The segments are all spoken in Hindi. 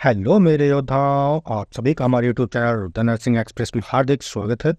हेलो मेरे योद्धाओं, आप सभी का हमारे YouTube channel the nursing express में हार्दिक स्वागत है।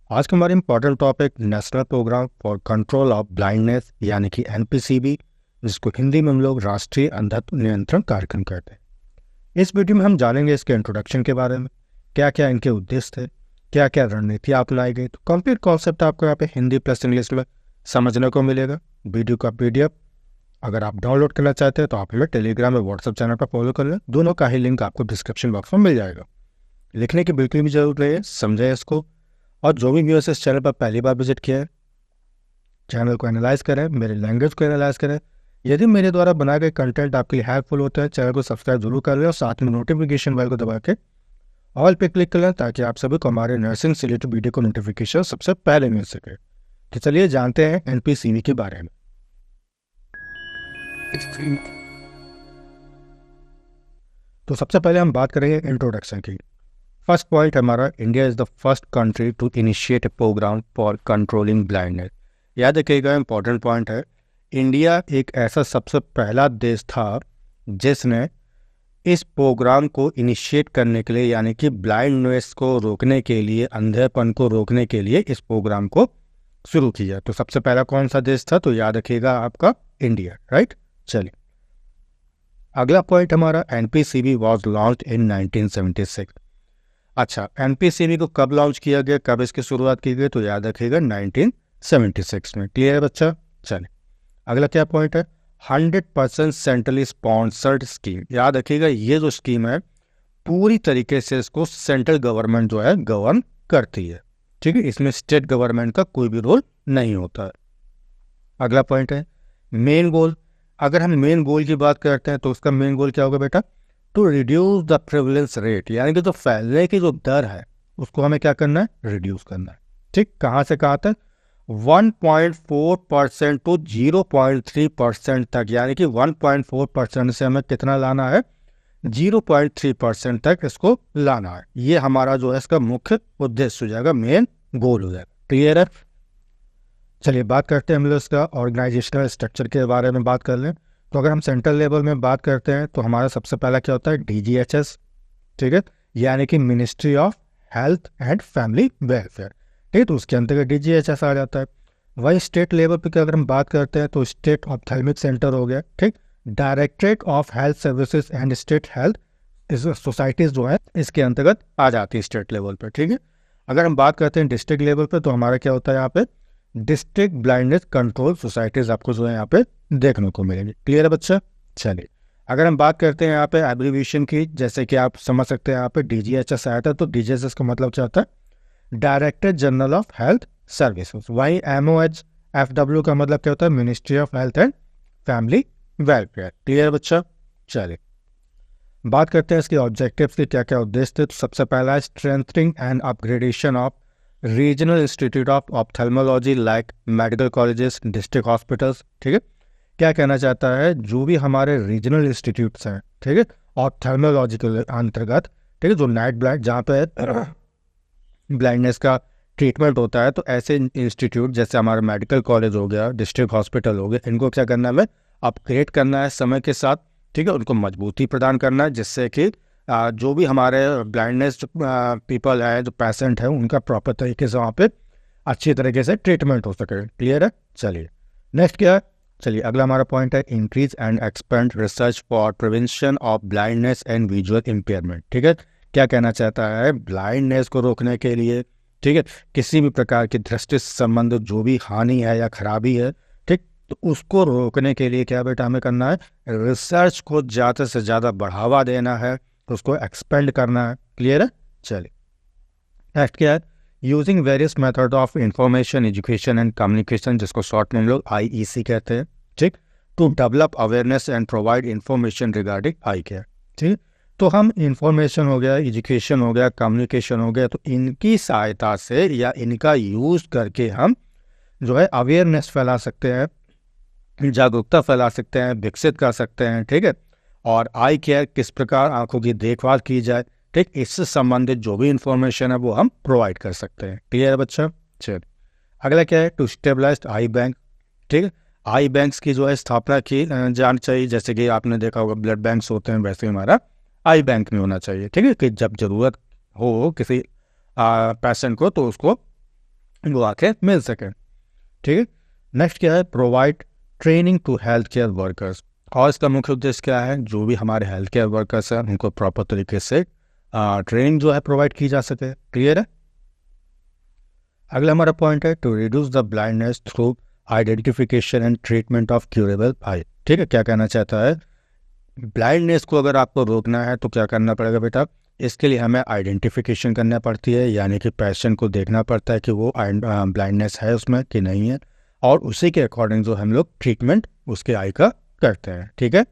आज का हमारा important topic national programme for control of blindness यानी कि एनपीसीबी, जिसको हिंदी में हम लोग राष्ट्रीय अंधत्व नियंत्रण कार्यक्रम कहते हैं। इस वीडियो में हम जानेंगे इसके इंट्रोडक्शन के बारे में, क्या क्या इनके उद्देश्य थे, क्या क्या रणनीति अपनाई गई। तो कंप्लीट कॉन्सेप्ट आपको यहाँ पे हिंदी प्लस इंग्लिश में समझने को मिलेगा। वीडियो का PDF अगर आप डाउनलोड करना चाहते हैं तो आप हमें टेलीग्राम और व्हाट्सएप चैनल पर फॉलो कर लें। दोनों का ही लिंक आपको डिस्क्रिप्शन बॉक्स में मिल जाएगा। लिखने की बिल्कुल भी जरूरत नहीं है, समझें इसको। और जो भी व्यूअर्स इस चैनल पर पहली बार विजिट किया है, चैनल को एनालाइज करें, मेरे लैंग्वेज को एनालाइज करें। यदि मेरे द्वारा बनाए गए कंटेंट आपके लिए हेल्पफुल होते हैं, चैनल को सब्सक्राइब जरूर कर लें और साथ में नोटिफिकेशन बेल को दबा के ऑल पे क्लिक कर लें, ताकि आप सभी को हमारे नर्सिंग से रिलेटेड वीडियो को नोटिफिकेशन सबसे पहले मिल सके। तो चलिए जानते हैं एनपीसीबी के बारे में। तो सबसे पहले हम बात करेंगे इंट्रोडक्शन की। फर्स्ट पॉइंट हमारा, India is the first country to initiate a programme for controlling blindness. याद रखिएगा, इंपॉर्टेंट पॉइंट है। इंडिया एक ऐसा सबसे पहला देश था जिसने इस प्रोग्राम को इनिशिएट करने के लिए, यानी कि ब्लाइंडनेस को रोकने के लिए, अंधेपन को रोकने के लिए इस प्रोग्राम को शुरू किया। तो सबसे पहला कौन सा देश था? तो याद रखिएगा आपका इंडिया, राइट। चलिए अगला पॉइंट हमारा, एनपीसीबी वॉज लॉन्च इन 1976। अच्छा, एनपीसीबी को कब लॉन्च किया गया, कब इसकी शुरुआत की गई? तो याद रखिएगा 1976 में। क्लियर है बच्चा? चलिए अगला क्या पॉइंट है, 100% सेंट्रली स्पॉन्सर्ड स्कीम। याद रखिएगा, ये जो स्कीम है पूरी तरीके से इसको सेंट्रल गवर्नमेंट जो है गवर्न करती है, ठीक है। इसमें स्टेट गवर्नमेंट का कोई भी रोल नहीं होता है। अगला पॉइंट है मेन गोल। अगर हम मेन गोल की बात करते हैं तो उसका मेन गोल क्या होगा बेटा? To reduce the prevalence rate, यानी कि जो फैलने की जो दर है उसको हमें क्या करना है? रिड्यूस करना है, ठीक। कहाँ से कहाँ तक? 1.4% टू 0.3% तक, यानी कि 1.4% से हमें कितना लाना है? 0.3% तक इसको लाना है। ये हमारा जो है इसका मुख्य उद्देश्य हो जाएगा, मेन गोल हो जाएगा। क्लियर है? चलिए बात करते हैं हम लोग इसका ऑर्गेनाइजेशनल स्ट्रक्चर के बारे में बात कर लें। तो अगर हम सेंट्रल लेवल में बात करते हैं तो हमारा सबसे पहला क्या होता है? DGHS, ठीक है, यानी कि ministry of health and family welfare, ठीक है। तो उसके अंतर्गत DGHS आ जाता है। वही स्टेट लेवल पे अगर हम बात करते हैं तो स्टेट ऑप्थेल्मिक सेंटर हो गया, ठीक। Directorate of health services and state health societies जो है इसके अंतर्गत आ जाती है स्टेट लेवल पर, ठीक है। अगर हम बात करते हैं डिस्ट्रिक्ट लेवल पर तो हमारा क्या होता है यहाँ पे? डिस्ट्रिक्ट ब्लाइंडनेस कंट्रोल सोसाइटीज आपको जो है यहाँ पे देखने को मिलेंगी। क्लियर है बच्चा? चलिए अगर हम बात करते हैं यहाँ पे एब्रीविएशन की, जैसे कि आप समझ सकते हैं यहाँ पे DGHS आया था, तो DGHS का मतलब क्या होता है? Director general of health services. वही MOHFW का मतलब क्या होता है? Ministry of health and family welfare. Clear बच्चा? चलिए बात करते हैं इसके ऑब्जेक्टिव्स के, क्या क्या उद्देश्य थे। तो सबसे पहला है strengthening and upgradation of regional institute of ophthalmology like medical colleges, district hospitals, ठीक है। क्या कहना चाहता है? जो भी हमारे रीजनल इंस्टीट्यूट्स हैं, ठीक है, ऑप्थेल्मोलॉजी के अंतर्गत, ठीक है, जो नाइट ब्लाइंड जहाँ पे ब्लाइंडनेस का ट्रीटमेंट होता है, तो ऐसे इंस्टीट्यूट जैसे हमारा मेडिकल कॉलेज हो गया, डिस्ट्रिक्ट हॉस्पिटल हो गया, इनको क्या करना है? अपग्रेड करना है समय के साथ, ठीक है। उनको मजबूती प्रदान करना है, जिससे कि जो भी हमारे ब्लाइंडनेस पीपल है, जो पेशेंट है, उनका प्रॉपर तरीके से वहाँ पे अच्छी तरीके से ट्रीटमेंट हो सके। क्लियर है? चलिए नेक्स्ट क्या है? चलिए अगला हमारा पॉइंट है increase and expand research for prevention of blindness and visual impairment, ठीक है। क्या कहना चाहता है? ब्लाइंडनेस को रोकने के लिए, ठीक है, किसी भी प्रकार की दृष्टि से संबंधित जो भी हानि है या खराबी है, ठीक, तो उसको रोकने के लिए क्या बेटा हमें करना है? रिसर्च को ज़्यादा से ज़्यादा बढ़ावा देना है, उसको एक्सपेंड करना है। क्लियर है? चलिए नेक्स्ट क्या है? Using various method of information education and communication, जिसको शॉर्ट में हम लोग IEC कहते हैं, ठीक, to develop awareness and provide information regarding eye care, ठीक। तो हम इंफॉर्मेशन हो गया, एजुकेशन हो गया, कम्युनिकेशन हो गया, तो इनकी सहायता से या इनका यूज करके हम जो है अवेयरनेस फैला सकते हैं, जागरूकता फैला सकते हैं, विकसित कर सकते हैं, ठीक है। और आई केयर, किस प्रकार आंखों की देखभाल की जाए, ठीक, इससे संबंधित जो भी इंफॉर्मेशन है वो हम प्रोवाइड कर सकते हैं। क्लियर है बच्चा? चलिए अगला क्या है? टू स्टेबलाइज आई बैंक, ठीक है। आई बैंक्स की जो है स्थापना की जानी चाहिए। जैसे कि आपने देखा होगा ब्लड बैंक्स होते हैं, वैसे हमारा आई बैंक में होना चाहिए, ठीक है, कि जब ज़रूरत हो किसी पेशेंट को तो उसको वो आके मिल सके, ठीक है। नेक्स्ट क्या है, provide training to health care workers, और इसका मुख्य उद्देश्य क्या है, जो भी हमारे हेल्थ केयर वर्कर्स हैं उनको प्रॉपर तरीके से ट्रेनिंग जो है प्रोवाइड की जा सके। क्लियर है। अगला हमारा पॉइंट है to reduce the blindness through identification and treatment of curable eye. ठीक है, क्या कहना चाहता है, ब्लाइंडनेस को अगर आपको रोकना है तो क्या करना पड़ेगा बेटा, इसके लिए हमें आइडेंटिफिकेशन करना पड़ती है, यानी कि पेशेंट को देखना पड़ता है कि वो ब्लाइंडनेस है उसमें कि नहीं है, और उसी के अकॉर्डिंग जो हम लोग ट्रीटमेंट उसके आई का करते हैं। ठीक है।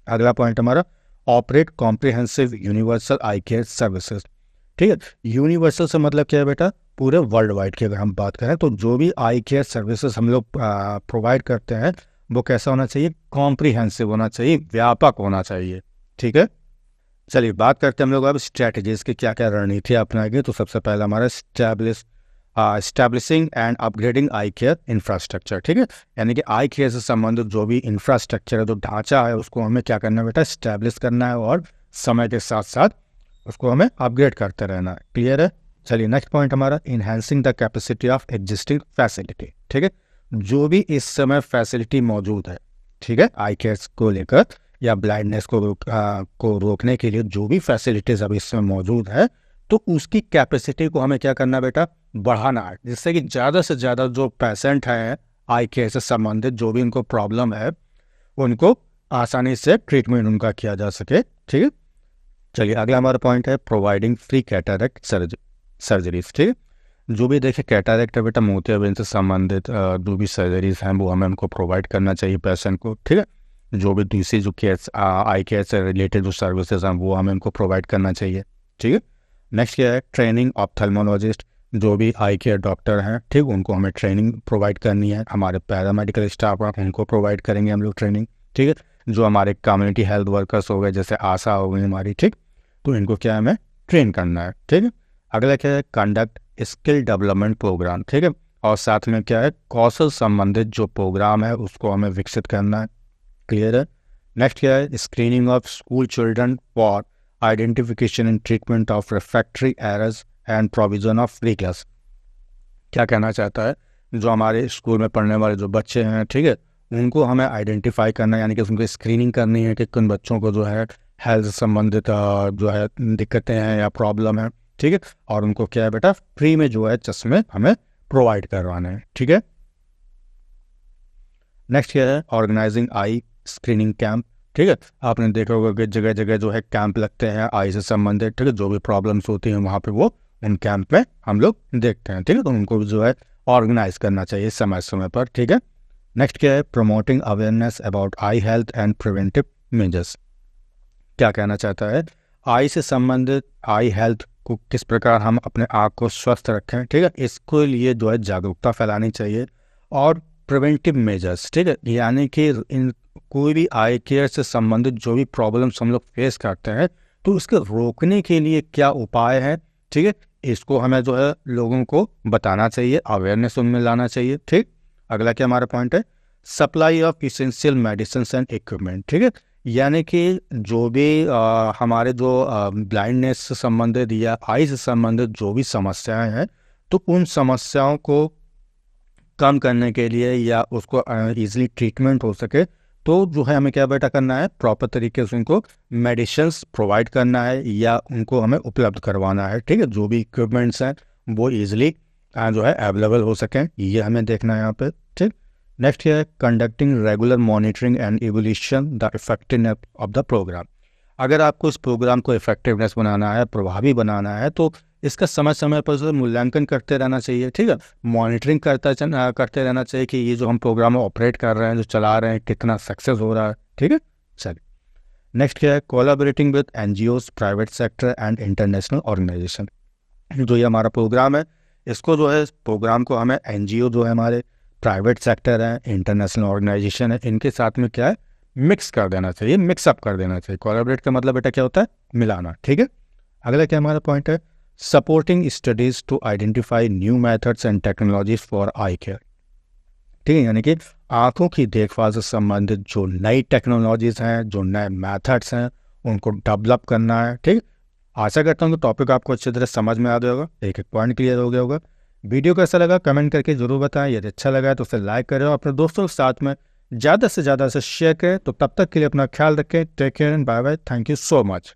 अगला पॉइंट हमारा ऑपरेट कॉम्प्रिहेंसिव यूनिवर्सल आई केयर सर्विसेज। ठीक है, यूनिवर्सल से मतलब क्या है बेटा, पूरे वर्ल्ड वाइड की अगर हम बात करें तो जो भी आई केयर सर्विसेज हम लोग प्रोवाइड करते हैं वो कैसा होना चाहिए, कॉम्प्रिहेंसिव होना चाहिए, व्यापक होना चाहिए। ठीक है, चलिए बात करते हैं हम लोग अब स्ट्रैटेजीज की क्या क्या रणनीति अपनाएंगे। तो सबसे पहला हमारा establishing and upgrading I care infrastructure. ठीक है, यानी कि आई केयर से संबंधित जो भी इंफ्रास्ट्रक्चर है, जो ढांचा है, उसको हमें क्या करना है बेटा, स्टैब्लिश करना है, और समय के साथ साथ उसको हमें अपग्रेड करते रहना है। क्लियर है। चलिए नेक्स्ट पॉइंट हमारा enhancing the capacity of existing facility. ठीक है, जो भी इस समय फैसिलिटी मौजूद है, ठीक है, आई केयर को लेकर या ब्लाइंडनेस को रोकने के लिए जो भी फैसिलिटीज अभी इसमें मौजूद है, तो उसकी कैपेसिटी को हमें क्या करना बेटा, बढ़ाना है, जिससे कि ज़्यादा से ज़्यादा जो पेशेंट हैं आई केयर से संबंधित जो भी उनको प्रॉब्लम है उनको आसानी से ट्रीटमेंट उनका किया जा सके। ठीक है, चलिए अगला हमारा पॉइंट है प्रोवाइडिंग फ्री कैटरेक्ट सर्जरीज। ठीक है, जो भी देखिए कैटरेक्ट है बेटा, मोतियाबिंद से संबंधित जो भी सर्जरीज हैं वो हमें उनको प्रोवाइड करना चाहिए पेशेंट को। ठीक है, जो भी दूसरी जो केयर आई केयर से रिलेटेड जो सर्विसेज हैं वो हमें उनको प्रोवाइड करना चाहिए। ठीक है, नेक्स्ट क्या है ट्रेनिंग ऑप्थेल्मोलॉजिस्ट, जो भी आई केयर डॉक्टर हैं, ठीक, उनको हमें ट्रेनिंग प्रोवाइड करनी है। हमारे पैरामेडिकल स्टाफ हैं उनको प्रोवाइड करेंगे हम लोग ट्रेनिंग। ठीक है, जो हमारे कम्युनिटी हेल्थ वर्कर्स हो गए, जैसे आशा हो गई हमारी, ठीक, तो इनको क्या हमें ट्रेन करना है। ठीक है, अगला क्या है कंडक्ट स्किल डेवलपमेंट प्रोग्राम। ठीक है, और साथ में क्या है कौशल संबंधित जो प्रोग्राम है उसको हमें विकसित करना है। क्लियर है। नेक्स्ट क्या है screening of school children for identification and treatment of refractory errors and provision of free class. क्या कहना चाहता है, जो हमारे स्कूल में पढ़ने वाले जो बच्चे हैं, ठीक है, उनको हमें आइडेंटिफाई करना है, यानी कि उनको स्क्रीनिंग करनी है कि किन बच्चों को जो है हेल्थ से संबंधित जो है दिक्कतें हैं या प्रॉब्लम है। ठीक है, और उनको क्या है बेटा फ्री में जो है चश्मे हमें प्रोवाइड करवाने हैं। ठीक है, नेक्स्ट क्या है ऑर्गेनाइजिंग आई स्क्रीनिंग कैंप। ठीक है, आपने देखा होगा कि जगह जगह जो है कैंप लगते हैं आई से संबंधित। ठीक है, जो भी प्रॉब्लम्स होती हैं वहाँ पे वो उन कैंप में हम लोग देखते हैं। ठीक है, तो उनको जो है ऑर्गेनाइज करना चाहिए समय समय पर। ठीक है, नेक्स्ट क्या है promoting awareness about I health and preventive measures. क्या कहना चाहता है, आई से संबंधित आई हेल्थ को किस प्रकार हम अपने आप को स्वस्थ रखें। ठीक है, इसके लिए जो है जागरूकता फैलानी चाहिए, और प्रिवेंटिव मेजर्स, ठीक है, यानी कि इन कोई भी आई केयर से संबंधित जो भी प्रॉब्लम्स हम लोग फेस करते हैं तो उसके रोकने के लिए क्या उपाय है। ठीक है, इसको हमें जो है लोगों को बताना चाहिए, अवेयरनेस उनमें लाना चाहिए। ठीक, अगला क्या हमारा पॉइंट है supply of essential medicine and equipment. ठीक है, यानी कि जो भी हमारे जो ब्लाइंडनेस से संबंधित या आई से संबंधित जो भी समस्याएं हैं, तो उन समस्याओं को कम करने के लिए या उसको ईजिली ट्रीटमेंट हो सके, तो जो है हमें क्या बेटा करना है, प्रॉपर तरीके से उनको मेडिसिन्स प्रोवाइड करना है या उनको हमें उपलब्ध करवाना है। ठीक है, जो भी इक्विपमेंट्स हैं वो ईजिली जो है अवेलेबल हो सकें, ये हमें देखना है यहाँ पे। ठीक, नेक्स्ट है conducting regular monitoring and evolution the effectiveness of the programme. अगर आपको इस प्रोग्राम को इफेक्टिवनेस बनाना है, प्रभावी बनाना है, तो इसका समय समय पर मूल्यांकन करते रहना चाहिए। ठीक है, मॉनिटरिंग करते रहना चाहिए कि ये जो हम प्रोग्राम ऑपरेट कर रहे हैं, जो चला रहे हैं, कितना सक्सेस हो रहा है। ठीक है, चलिए नेक्स्ट क्या है collaborating with NGOs, private sector and international organisation. जो ये हमारा प्रोग्राम है, इसको जो है प्रोग्राम को हमें एनजीओ जो है हमारे प्राइवेट सेक्टर है, इंटरनेशनल ऑर्गेनाइजेशन है, इनके साथ में क्या है मिक्स कर देना चाहिए, मिक्सअप कर देना चाहिए। कोलैबोरेट का मतलब बेटा क्या होता है, मिलाना। ठीक है, अगला क्या हमारा पॉइंट है supporting studies to identify new methods and technologies for eye care. ठीक है, यानी कि आंखों की देखभाल से संबंधित जो नई टेक्नोलॉजीज हैं, जो नए मेथड्स हैं, उनको डेवलप करना है। ठीक, आशा करता हूँ कि टॉपिक आपको अच्छी तरह समझ में आ गया होगा, एक एक पॉइंट क्लियर हो गया होगा। वीडियो कैसा लगा कमेंट करके जरूर बताएं। यदि अच्छा लगा है तो उसे लाइक करें और अपने दोस्तों के साथ में ज़्यादा से ज़्यादा से शेयर करें। तो तब तक के लिए अपना ख्याल रखें। Take care and bye bye. Thank you so much.